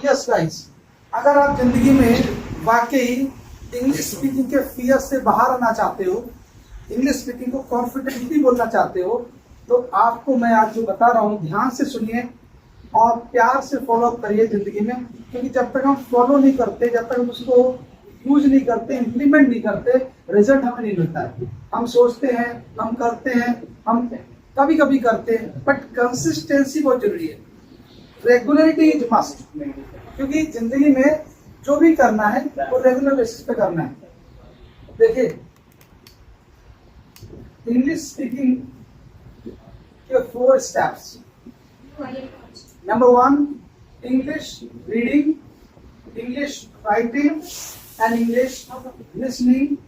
Yes guys, अगर आप जिंदगी में वाकई इंग्लिश स्पीकिंग के फियर से बाहर आना चाहते हो, इंग्लिश स्पीकिंग को कॉन्फिडेंटली बोलना चाहते हो, तो आपको मैं आज जो बता रहा हूँ ध्यान से सुनिए और प्यार से फॉलो अप करिए जिंदगी में। क्योंकि जब तक हम फॉलो नहीं करते, जब तक हम उसको यूज नहीं करते, इम्प्लीमेंट नहीं करते, रिजल्ट हमें नहीं मिलता है। हम सोचते हैं, हम करते हैं, हम कभी कभी करते हैं, बट कंसिस्टेंसी बहुत जरूरी है। रेगुलरिटी इज मस्ट, क्योंकि जिंदगी में जो भी करना है वो रेगुलर बेसिस पे करना है। देखिए, इंग्लिश स्पीकिंग के 4 steps. Number 1, English reading, English writing and English listening,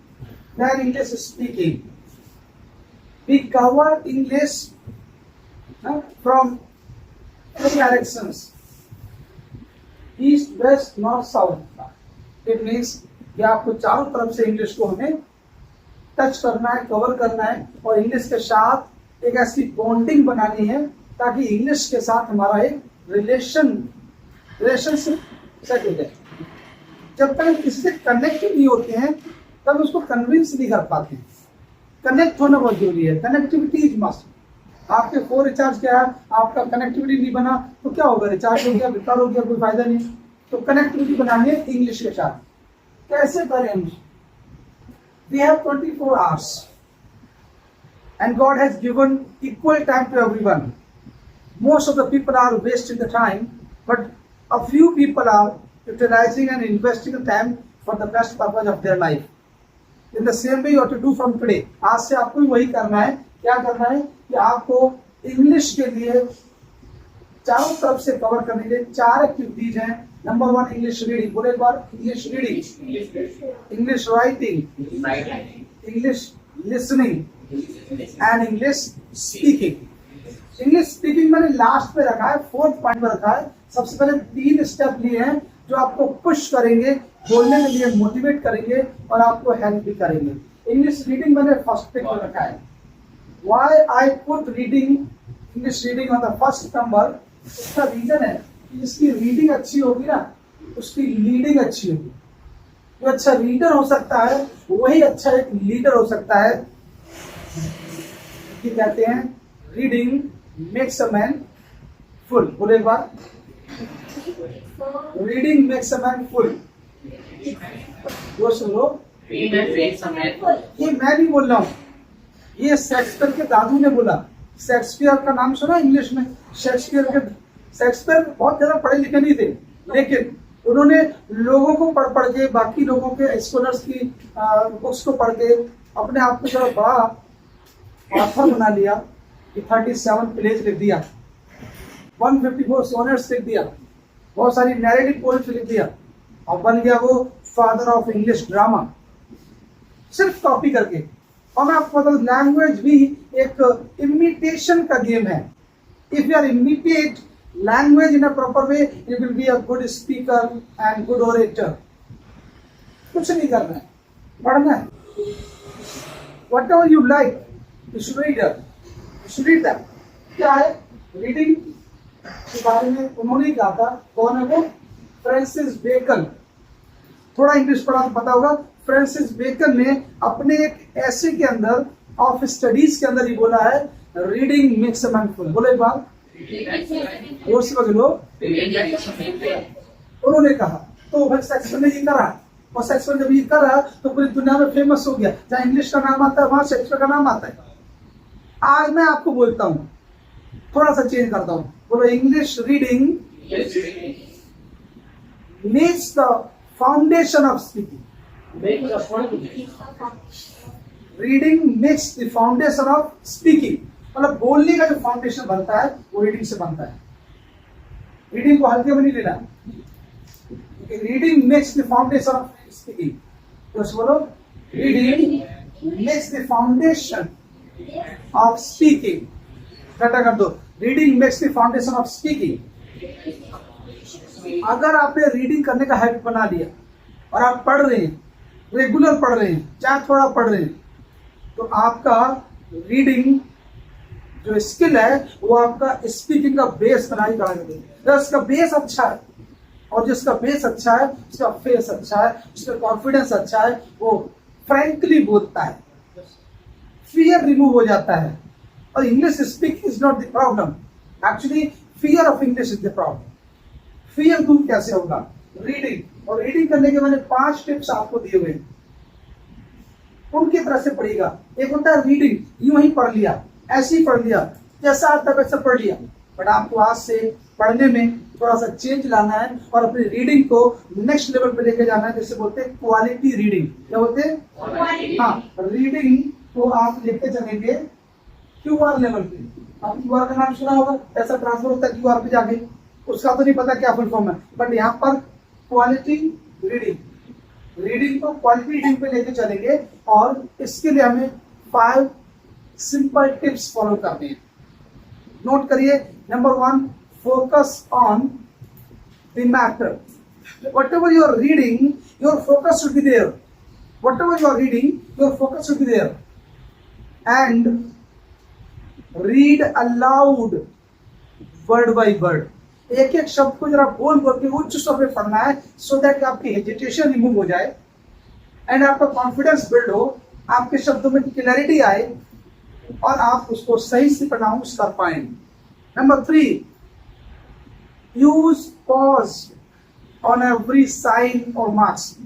then English speaking. We cover English from 3 directions: east, west, north, south. It means कि आपको चारों तरफ से इंग्लिश को हमें टच करना है, कवर करना है, और इंग्लिश के साथ एक ऐसी बॉन्डिंग बनानी है ताकि इंग्लिश के साथ हमारा एक रिलेशनशिप सेट हो जाए। जब तक हम किसी से कनेक्ट नहीं होते हैं तब उसको कन्विंस नहीं कर पाते। कनेक्ट होना बहुत जरूरी है। Connectivity is must. आपके 4 रिचार्ज क्या है, आपका कनेक्टिविटी नहीं बना तो क्या होगा? रिचार्ज हो गया, बेकार हो गया, कोई फायदा नहीं। तो कनेक्टिविटी बनानी है इंग्लिश के साथ। कैसे करें? We have 24 hours and God has given equal time to everyone. Most of the people are wasting the time, but a few people are utilizing and investing the time for the best purpose of their life. In the same way you have to do from today. आज से आपको भी वही करना है। क्या करना है कि आपको इंग्लिश के लिए चारों तरफ से कवर करने के लिए 4 एक्टिविटीज हैं। Number 1, English reading. बोले एक बार, English reading, English writing, English listening and English speaking. English speaking मैंने लास्ट में रखा है, 4th पॉइंट में रखा है। सबसे पहले 3 स्टेप लिए हैं जो आपको पुश करेंगे, बोलने के लिए मोटिवेट करेंगे और आपको हेल्प भी करेंगे। इंग्लिश रीडिंग मैंने फर्स्ट पे रखा है। Why I put reading, English reading on the first number? इसका रीजन है कि जिसकी रीडिंग अच्छी होगी ना, उसकी लीडिंग अच्छी होगी। जो अच्छा रीडर हो सकता है वही अच्छा एक लीडर हो सकता है। कि कहते हैं reading makes a man full. बोले एक बार, reading makes a man full. वो सुनो, ये मैं नहीं बोल रहा हूँ, ये शेक्सपियर के दादू ने बोला। शेक्सपियर का नाम सुना इंग्लिश में? शेक्सपियर बहुत ज्यादा पढ़े लिखे नहीं थे, लेकिन उन्होंने लोगों को पढ़ पढ़ के, बाकी लोगों के स्कॉलर्स की बुक्स को पढ़ के अपने आप को जरा बड़ा ऑथर बना लिया। 37 प्लेज लिख दिया, 154 सोनेट्स लिख दिया, बहुत सारी नैरेटिव पोएम्स लिख दिया, और बन गया वो फादर ऑफ इंग्लिश ड्रामा, सिर्फ कॉपी करके। और मैं आपको बता दूं, लैंग्वेज भी एक इमिटेशन का गेम है। If you are imitate language in a proper way, you will be a good speaker and good orator. कुछ नहीं करना है, पढ़ना है। Whatever you like, you should read it, you should read that. क्या है reading के बारे में उन्होंने कहा था? कौन है वो? Francis bacon. थोड़ा इंग्लिश पढ़ा तो पता होगा। फ्रांसिस बेकन ने अपने एक ऐसे के अंदर ऑफ स्टडीज के अंदर ही बोला है, reading makes a man full. बोले एक बार, और समझ लो। उन्होंने कहा तो भाई शेक्सपियर ने ये करा, और शेक्सपियर जब ये करा तो पूरी दुनिया में फेमस हो गया। जहाँ इंग्लिश का नाम आता है वहां शेक्सपियर का नाम आता है। आज मैं आपको बोलता हूँ, थोड़ा सा चेंज करता हूँ। बोलो, English reading makes the foundation of speaking. Reading makes the foundation of speaking. मतलब बोलने का जो फाउंडेशन बनता है वो रीडिंग से बनता है। रीडिंग को हल्के में नहीं लेना। Reading makes the foundation of speaking. तो बोलो, reading makes the foundation of speaking. कटा कर दो, reading makes the foundation of speaking. अगर आपने रीडिंग करने का हैबिट बना लिया और आप पढ़ रहे हैं, रेगुलर पढ़ रहे हैं, चाहे थोड़ा पढ़ रहे हैं, तो आपका रीडिंग जो स्किल है वो आपका स्पीकिंग का बेस बना ही देगा। अगर उसका बेस अच्छा है और जिसका बेस अच्छा है, उसका फेस अच्छा है, उसका कॉन्फिडेंस अच्छा है, वो फ्रैंकली बोलता है, फियर रिमूव हो जाता है। और English speaking is not the problem, actually fear of English is the problem. Fear दूर कैसे होगा? रीडिंग। और रीडिंग करने के मैंने 5 टिप्स आपको दिए हुए, उनकी तरह से पढ़िएगा। एक होता है रीडिंग, यूं ही पढ़ लिया, ऐसे ही पढ़ लिया, जैसा आता है वैसा पढ़ लिया, बट आपको आज से पढ़ने में थोड़ा सा चेंज लाना है और अपनी रीडिंग को नेक्स्ट लेवल पे लेके जाना है, जैसे बोलते हैं क्वालिटी रीडिंग। क्या बोलते हैं? हाँ, रीडिंग को आप लेके चलेंगे क्यूआर लेवल पे। आप क्यूआर का नाम सुना होगा, ऐसा ट्रांसफर होता है क्यूआर पे जाके, उसका तो नहीं पता क्या फुल फॉर्म है, बट यहाँ पर क्वालिटी रीडिंग, रीडिंग को क्वालिटी रीडिंग पे लेके चलेंगे। और इसके लिए हमें 5 सिंपल टिप्स फॉलो करने हैं। नोट करिए। Number 1, focus on the matter. Whatever you are reading, your focus should be there. Whatever you are reading, your focus should be there. And read aloud, word by word. एक एक शब्द को जरा बोल बोल के उच्च स्वर पे पढ़ना है, सो दैट आपकी हेजिटेशन रिमूव हो जाए एंड आपका कॉन्फिडेंस बिल्ड हो, आपके शब्दों में क्लैरिटी आए और आप उसको सही से प्रोनाउंस कर पाए। Number 3, use pause on every sign और मार्क्स।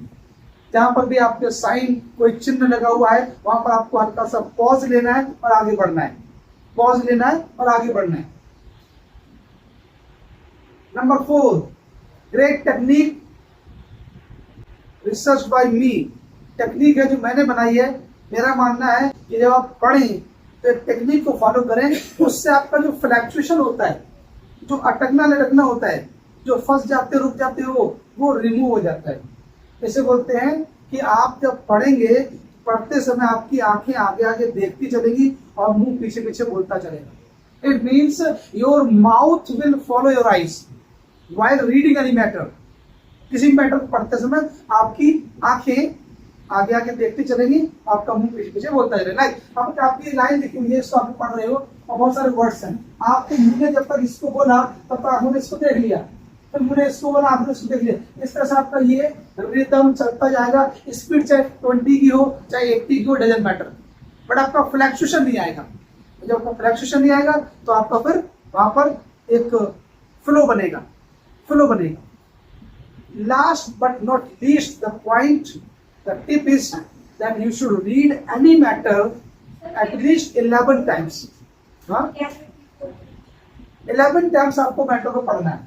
जहां पर भी आपके साइन कोई चिन्ह लगा हुआ है, वहां पर आपको हल्का सा पॉज लेना है और आगे बढ़ना है, पॉज लेना है और आगे बढ़ना है। Number 4, great technique research by me. Technique है जो मैंने बनाई है। मेरा मानना है कि जब आप पढ़ें तो टेक्निक को फॉलो करें, उससे आपका जो फ्लैक्चुएशन होता है, जो अटकना लटकना होता है, जो फंस जाते रुक जाते हो, वो रिमूव हो जाता है। इसे बोलते हैं कि आप जब पढ़ेंगे, पढ़ते समय आपकी आंखें आगे आगे देखती चलेगी और मुंह पीछे पीछे बोलता चलेगा। It means your mouth will follow your eyes while reading any matter. किसी मैटर को पढ़ते समय आपकी आंखें आगे आगे देखती चलेगी, आपका मुंह पीछे पीछे बोलता चलेगा। लाइक आपकी लाइन देखी हुई है, इसको आप पढ़ रहे हो और बहुत सारे वर्ड्स हैं, आपके मुंह ने जब तक इसको बोला तब तक आपने इसको देख लिया, फिर मुझे इसको बोला आपने इसको देख लिया। इस तरह से आपका ये रिदम चलता जाएगा। स्पीड चाहे 20 की हो चाहे 80 की हो, डजंट मैटर, बट आपका फ्लैक्चुएशन नहीं आएगा। जब आपका फ्लैक्चुएशन नहीं आएगा तो आपका फिर वहां पर एक फ्लो बनेगा, फ्लो बनेगा। Last but not least the point, the tip is that you should read any matter at least 11 times. 11 times आपको मैटर को पढ़ना है।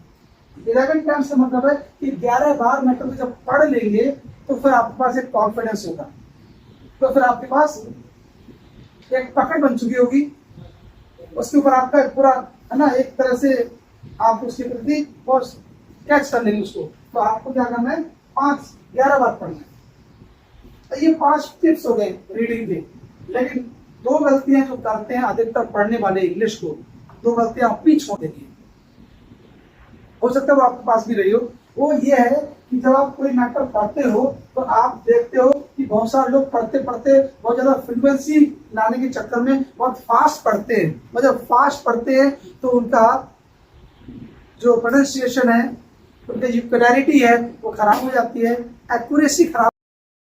11 टाइम्स का मतलब है कि 11 बार मैटर को जब पढ़ लेंगे तो फिर आपके पास एक कॉन्फिडेंस होगा, तो फिर आपके पास एक पकड़ बन चुकी होगी, उसके ऊपर आपका पूरा है ना, एक तरह से आप उसके प्रति बहुत कैच कर लेंगे उसको। तो आपको क्या करना है, 11 बार पढ़ना है। ये 5 टिप्स हो गए रीडिंग के। लेकिन 2 गलतियां जो करते हैं अधिकतर पढ़ने वाले इंग्लिश को, 2 गलतियां अपनी छोड़ देती हैं, हो सकता है वो आपके पास भी रही हो। वो ये है कि जब आप कोई मैटर पढ़ते हो तो आप देखते हो कि बहुत सारे लोग पढ़ते पढ़ते बहुत ज्यादा फ्लुएंसी लाने के चक्कर में बहुत फास्ट पढ़ते हैं। और जब फास्ट पढ़ते हैं तो उनका जो प्रोनाउंसिएशन है, उनकी जो क्लैरिटी है वो खराब हो जाती है, एक्यूरेसी खराब